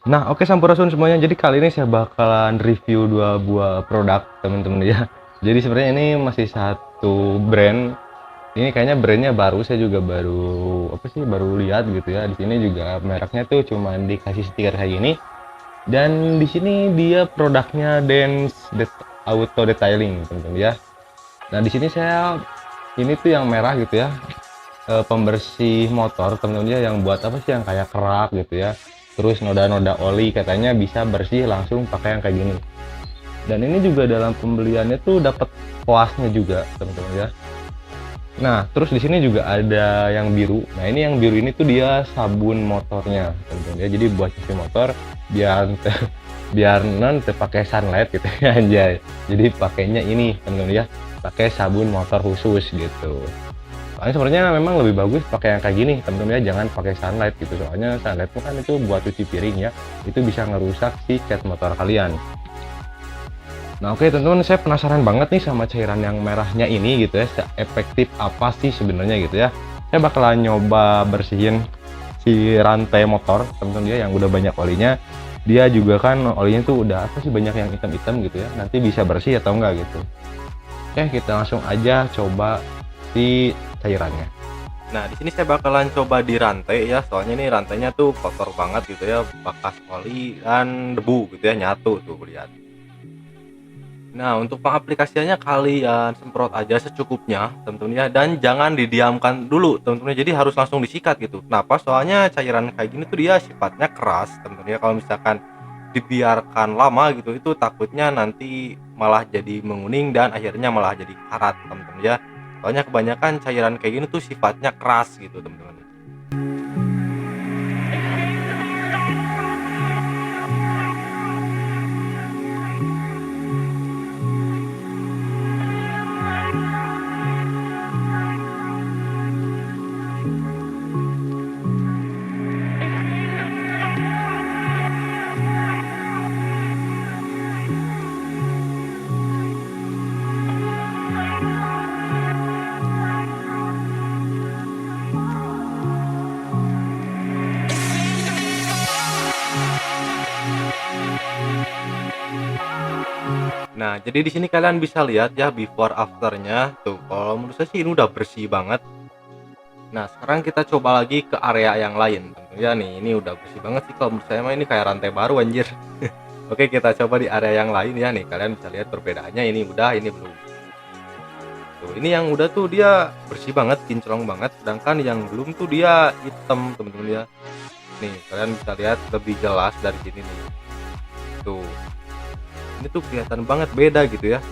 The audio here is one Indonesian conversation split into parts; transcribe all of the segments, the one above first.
Nah, oke sampurasun semuanya. Jadi kali ini saya bakalan review 2 buah produk teman-teman ya. Jadi sebenarnya ini masih satu brand. Ini kayaknya brandnya baru, saya juga baru apa sih, baru lihat gitu ya. Di sini juga mereknya tuh cuma dikasih stiker kayak gini. Dan di sini dia produknya Auto Detailing, teman-teman ya. Nah, di sini saya ini tuh yang merah gitu ya, pembersih motor teman-teman ya, yang buat apa sih, yang kayak kerak gitu ya, terus noda-noda oli, katanya bisa bersih langsung pakai yang kayak gini. Dan ini juga dalam pembeliannya tuh dapat koasnya juga teman-teman ya. Nah, terus di sini juga ada yang biru. Nah, ini yang biru ini tuh dia sabun motornya teman-teman ya, jadi buat cuci motor biar biar non terpakai sunlight gitu ya, anjay. Jadi pakainya ini teman-teman ya, pakai sabun motor khusus gitu. Soalnya sebenarnya memang lebih bagus pakai yang kayak gini teman-teman ya, jangan pakai sunlight gitu. Soalnya sunlight itu kan itu buat cuci piring ya, itu bisa ngerusak si cat motor kalian. Nah, oke teman-teman, saya penasaran banget nih sama cairan yang merahnya ini gitu ya, efektif apa sih sebenarnya gitu ya. Saya bakalan nyoba bersihin si rantai motor teman-teman ya, yang udah banyak olinya. Dia juga kan olinya tuh udah apa sih, banyak yang hitam-hitam gitu ya, nanti bisa bersih atau enggak gitu. Oke, kita langsung aja coba si cairannya. Nah, di sini saya bakalan coba di rantai ya, soalnya ini rantainya tuh kotor banget gitu ya, bekas oli dan debu gitu ya, nyatu tuh lihat. Nah, untuk pengaplikasiannya kalian semprot aja secukupnya, teman-teman ya, dan jangan didiamkan dulu, teman-teman. Jadi harus langsung disikat gitu. Kenapa? Soalnya cairan kayak gini tuh dia sifatnya keras, teman-teman ya. Kalau misalkan dibiarkan lama gitu, itu takutnya nanti malah jadi menguning dan akhirnya malah jadi karat, teman-teman ya. Soalnya kebanyakan cairan kayak gini tuh sifatnya keras gitu, teman-teman. Nah, jadi di sini kalian bisa lihat ya before afternya tuh. Kalau menurut saya sih ini udah bersih banget. Nah, sekarang kita coba lagi ke area yang lain. Tentunya nih, ini udah bersih banget sih kalau menurut saya mah, ini kayak rantai baru anjir. Oke, kita coba di area yang lain ya nih. Kalian bisa lihat perbedaannya, ini udah, ini belum. Tuh, ini yang udah tuh dia bersih banget, kinclong banget. Sedangkan yang belum tuh dia hitam, temen-temen ya. Nih, kalian bisa lihat lebih jelas dari sini nih. Tuh. Ini tuh kelihatan banget beda gitu ya.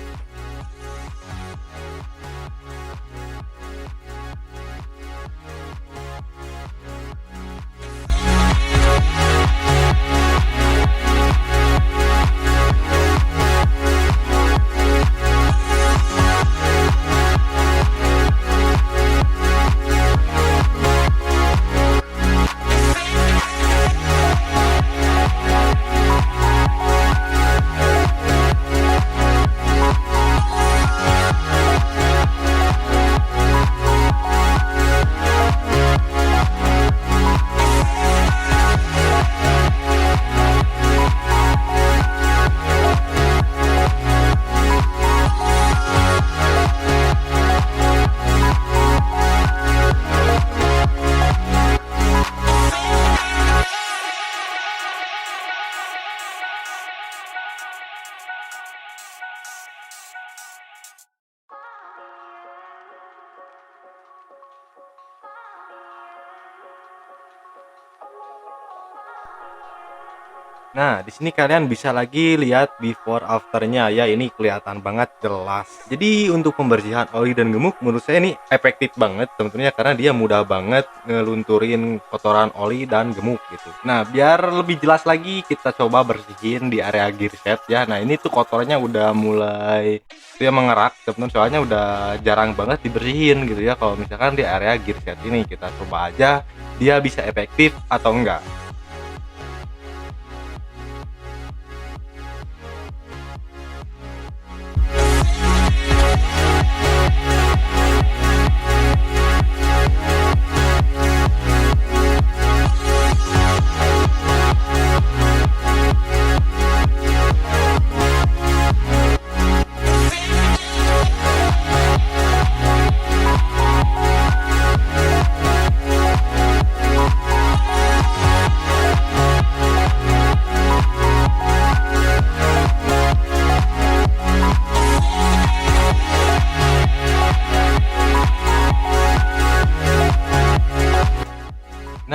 Nah, di sini kalian bisa lagi lihat before afternya ya, ini kelihatan banget jelas. Jadi untuk pembersihan oli dan gemuk menurut saya ini efektif banget teman-teman ya, karena dia mudah banget ngelunturin kotoran oli dan gemuk gitu. Nah, biar lebih jelas lagi kita coba bersihin di area gear set ya. Nah, ini tuh kotornya udah mulai dia mengerak teman-teman, soalnya udah jarang banget dibersihin gitu ya. Kalau misalkan di area gear set ini kita coba aja dia bisa efektif atau enggak.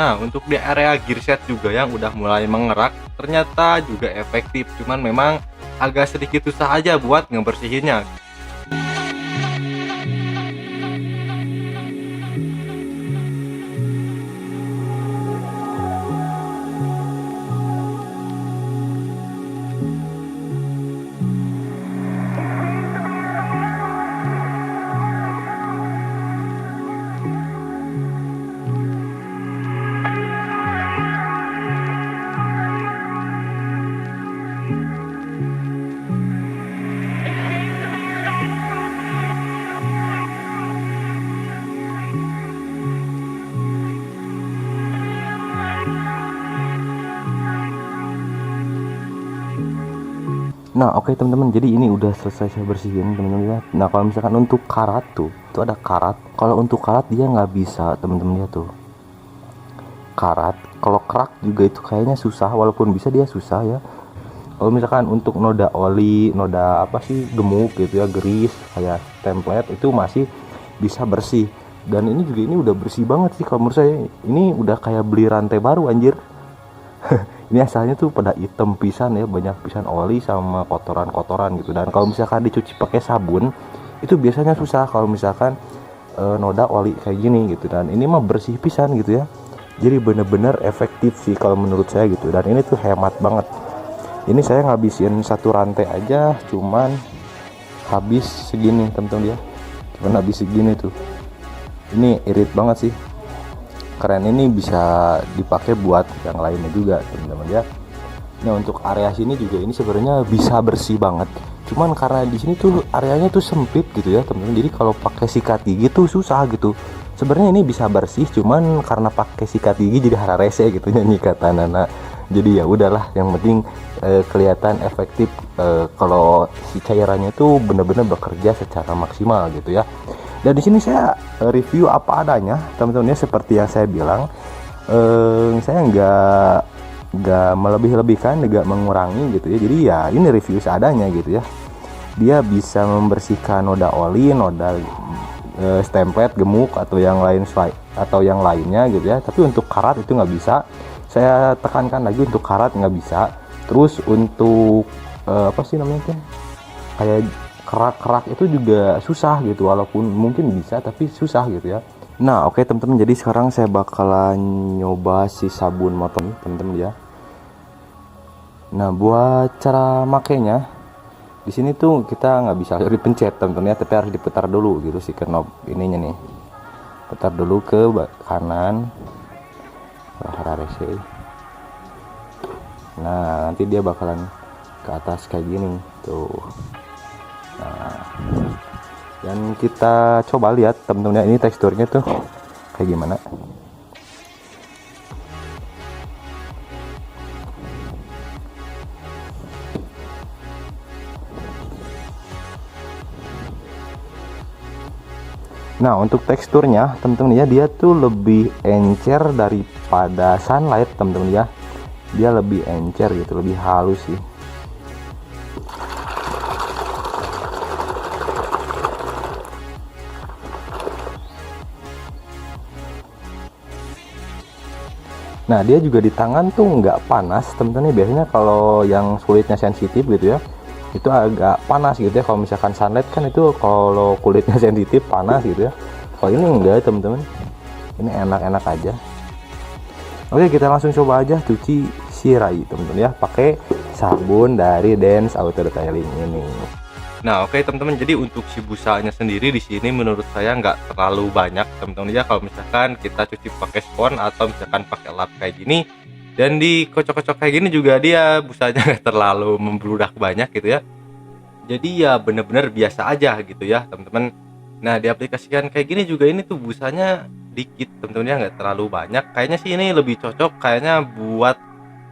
Nah, untuk di area gearset juga yang udah mulai mengerak, ternyata juga efektif. Cuman memang agak sedikit susah aja buat ngebersihinnya. Nah, oke teman-teman, jadi ini udah selesai saya bersihin teman-teman ya. Nah, kalau misalkan untuk karat tuh, itu ada karat. Kalau untuk karat dia nggak bisa teman-teman ya tuh. Karat, kalau kerak juga itu kayaknya susah, walaupun bisa dia susah ya. Kalau misalkan untuk noda oli, noda apa sih gemuk gitu ya, grease kayak template itu masih bisa bersih. Dan ini juga ini udah bersih banget sih kalau menurut saya. Ini udah kayak beli rantai baru anjir. Ini asalnya tuh pada hitam pisan ya, banyak pisan oli sama kotoran-kotoran gitu. Dan kalau misalkan dicuci pakai sabun itu biasanya susah kalau misalkan noda oli kayak gini gitu. Dan ini mah bersih pisan gitu ya, jadi bener-bener efektif sih kalau menurut saya gitu. Dan ini tuh hemat banget. Ini saya ngabisin satu rantai aja cuman habis segini teman-teman ya, cuman habis segini tuh. Ini irit banget sih, keren. Ini bisa dipakai buat yang lainnya juga teman-teman ya. Nah, untuk area sini juga ini sebenarnya bisa bersih banget, cuman karena di sini tuh areanya tuh sempit gitu ya teman-teman, jadi kalau pakai sikat gigi tuh susah gitu. Sebenarnya ini bisa bersih, cuman karena pakai sikat gigi jadi hararese gitu nyanyi kata Nana. Jadi ya udahlah, yang penting kelihatan efektif kalau si cairannya tuh bener-bener bekerja secara maksimal gitu ya. Dan di sini saya review apa adanya teman-teman ya, seperti yang saya bilang, saya nggak melebih-lebihkan, nggak mengurangi gitu ya. Jadi ya ini review seadanya gitu ya. Dia bisa membersihkan noda oli, noda template gemuk atau yang lainnya gitu ya. Tapi untuk karat itu nggak bisa. Saya tekankan lagi, untuk karat nggak bisa. Terus untuk apa sih namanya tuh, kayak kerak-kerak itu juga susah gitu, walaupun mungkin bisa tapi susah gitu ya. Nah, oke teman-teman, jadi sekarang saya bakalan nyoba si sabun motor teman-teman ya. Nah, buat cara makainya di sini tuh kita nggak bisa dipencet teman-teman ya, tapi harus diputar dulu gitu si knob ininya nih. Putar dulu ke kanan. Nah, nanti dia bakalan ke atas kayak gini tuh. Nah, dan kita coba lihat teman-teman ya, ini teksturnya tuh kayak gimana. Nah, untuk teksturnya teman-teman ya, dia tuh lebih encer daripada Sunlight teman-teman ya. Dia lebih encer gitu, lebih halus sih. Nah, dia juga di tangan tuh nggak panas teman-teman. Biasanya kalau yang kulitnya sensitif gitu ya, itu agak panas gitu ya. Kalau misalkan Sunlight kan itu kalau kulitnya sensitif panas gitu ya. Kalau ini enggak teman-teman, ini enak-enak aja. Oke, kita langsung coba aja cuci sirai teman-teman ya, pakai sabun dari Dance Auto Detailing ini. Nah, oke teman-teman, jadi untuk si busanya sendiri di sini menurut saya nggak terlalu banyak teman-teman ya. Kalau misalkan kita cuci pakai spons atau misalkan pakai lap kayak gini dan dikocok-kocok kayak gini juga, dia busanya nggak terlalu membludak banyak gitu ya. Jadi ya bener-bener biasa aja gitu ya teman-teman. Nah, diaplikasikan kayak gini juga ini tuh busanya dikit teman-teman ya, nggak terlalu banyak. Kayaknya sih ini lebih cocok kayaknya buat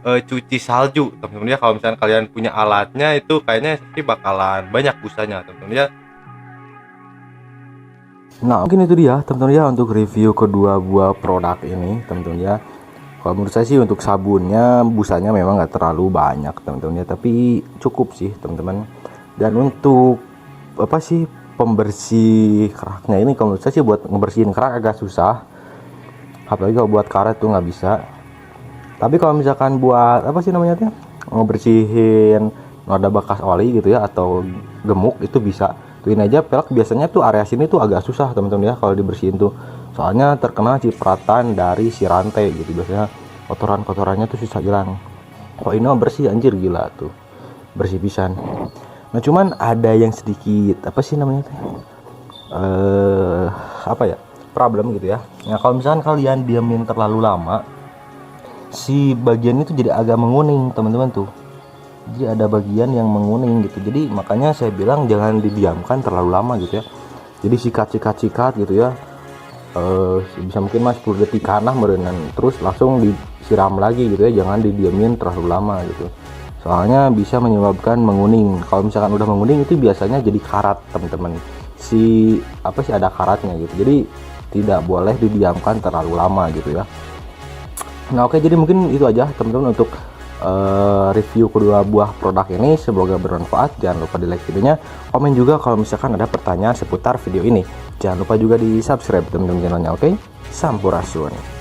cuci salju teman-teman ya. Kalau misalnya kalian punya alatnya itu kayaknya sih bakalan banyak busanya teman-teman ya. Nah, mungkin itu dia teman-teman ya untuk review kedua buah produk ini teman-teman ya. Kalau menurut saya sih untuk sabunnya busanya memang nggak terlalu banyak teman-teman ya, tapi cukup sih teman-teman. Dan untuk apa sih pembersih keraknya ini, kalau menurut saya sih buat ngebersihin kerak agak susah. apalagi kalau buat karet tuh nggak bisa. Tapi kalau misalkan buat apa sih namanya tuh, ngebersihin noda bekas oli gitu ya atau gemuk, itu bisa. Tuh ini aja pelek biasanya tuh area sini tuh agak susah teman-teman ya kalau dibersihin tuh, soalnya terkena cipratan dari si rantai gitu, biasanya kotorannya tuh susah hilang. Kok ini mah bersih anjir, gila tuh, bersih pisan. Nah cuman ada yang sedikit apa sih namanya tuh, apa ya, problem gitu ya. Nah kalau misalkan kalian diamin terlalu lama, si bagian itu jadi agak menguning teman-teman tuh, jadi ada bagian yang menguning gitu. Jadi makanya saya bilang jangan didiamkan terlalu lama gitu ya. Jadi sikat gitu ya, bisa mungkin mas 10 detik kanah merenan, terus langsung disiram lagi gitu ya, jangan didiamin terlalu lama gitu, soalnya bisa menyebabkan menguning. Kalau misalkan udah menguning itu biasanya jadi karat teman-teman, si apa sih, ada karatnya gitu. Jadi tidak boleh didiamkan terlalu lama gitu ya. Nah oke, jadi mungkin itu aja teman-teman untuk review kedua buah produk ini. Semoga bermanfaat. Jangan lupa di like videonya, komen juga kalau misalkan ada pertanyaan seputar video ini. Jangan lupa juga di subscribe teman-teman channelnya. Oke, sampurasun.